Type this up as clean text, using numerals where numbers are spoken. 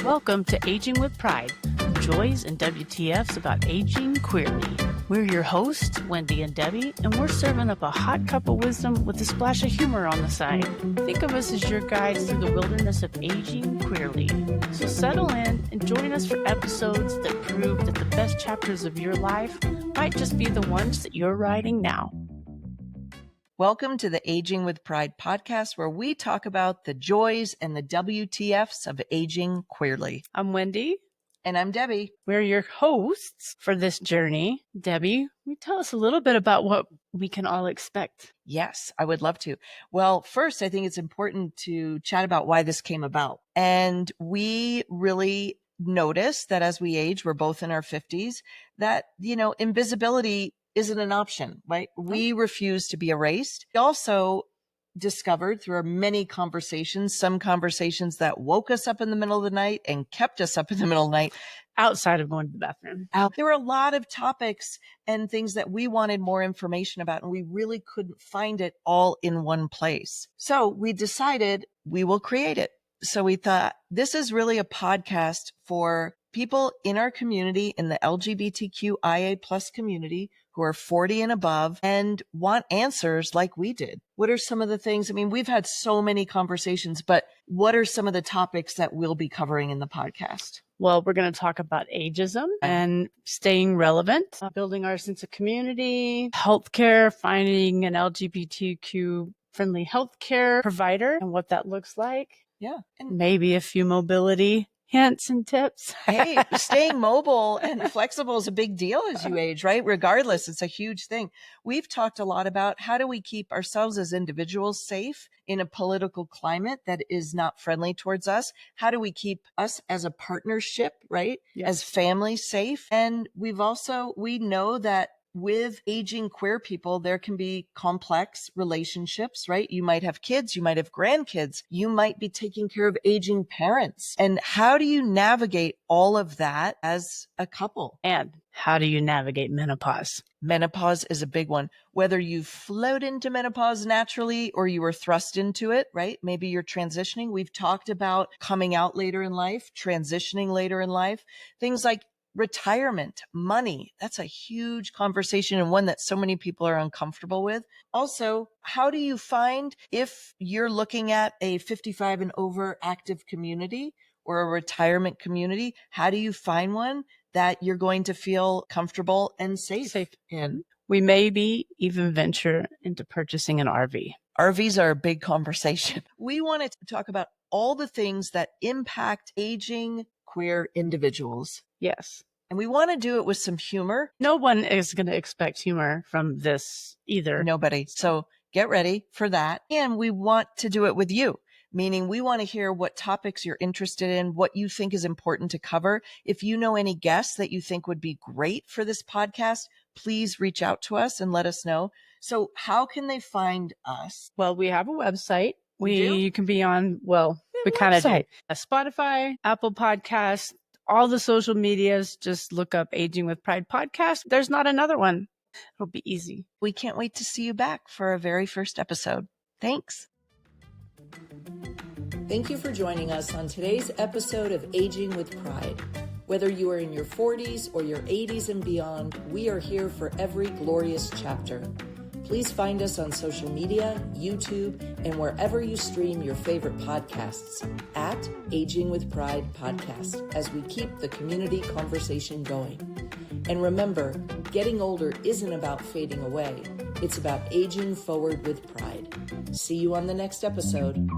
Welcome to Aging with Pride, Joys and WTFs about aging queerly. We're your hosts, Wendy and Debbie, and we're serving up a hot cup of wisdom with a splash of humor on the side. Think of us as your guides through the wilderness of aging queerly. So settle in and join us for episodes that prove that the best chapters of your life might just be the ones that you're writing now. Welcome to the Aging with Pride podcast, where we talk about the joys and the WTFs of aging queerly. I'm Wendy. And I'm Debbie. We're your hosts for this journey. Debbie, will you tell us a little bit about what we can all expect? Yes, I would love to. Well, first, I think it's important to chat about why this came about. And we really noticed that as we age, we're both in our 50s, that, invisibility isn't an option, right? We refuse to be erased. We also discovered through our many conversations, some conversations that woke us up in the middle of the night and kept us up in the middle of the night. Outside of going to the bathroom. There were a lot of topics and things that we wanted more information about, and we really couldn't find it all in one place. So we decided we will create it. So we thought this is really a podcast for people in our community, in the LGBTQIA plus community, who are 40 and above and want answers like we did. What are some of the things? I mean, we've had so many conversations, but what are some of the topics that we'll be covering in the podcast? Well, we're going to talk about ageism and staying relevant, building our sense of community, healthcare, finding an LGBTQ friendly healthcare provider and what that looks like. Yeah. And maybe a few mobility hints and tips. Hey, staying mobile and flexible is a big deal as you age, right? Regardless, it's a huge thing. We've talked a lot about how do we keep ourselves as individuals safe in a political climate that is not friendly towards us? How do we keep us as a partnership, right? Yes. As families safe? And we know that with aging queer people, there can be complex relationships, right? You might have kids, you might have grandkids, you might be taking care of aging parents. And how do you navigate all of that as a couple? And how do you navigate menopause? Menopause is a big one. Whether you float into menopause naturally or you were thrust into it, right? Maybe you're transitioning. We've talked about coming out later in life, transitioning later in life, things like retirement, money. That's a huge conversation and one that so many people are uncomfortable with. Also, how do you find if you're looking at a 55 and over active community or a retirement community, how do you find one that you're going to feel comfortable and safe in? We maybe even venture into purchasing an RV. RVs are a big conversation. We wanted to talk about all the things that impact aging queer individuals. Yes. And we want to do it with some humor. No one is going to expect humor from this either. Nobody. So get ready for that. And we want to do it with you, meaning we want to hear what topics you're interested in, what you think is important to cover. If you know any guests that you think would be great for this podcast, please reach out to us and let us know. So how can they find us? Well, we have a website. You can be on, we kind of do. Spotify, Apple Podcasts, all the social medias. Just look up Aging with Pride podcast. There's not another one. It'll be easy. We can't wait to see you back for our very first episode. Thanks. Thank you for joining us on today's episode of Aging with Pride. Whether you are in your 40s or your 80s and beyond, we are here for every glorious chapter. Please find us on social media, YouTube, and wherever you stream your favorite podcasts at Aging with Pride Podcast as we keep the community conversation going. And remember, getting older isn't about fading away. It's about aging forward with pride. See you on the next episode.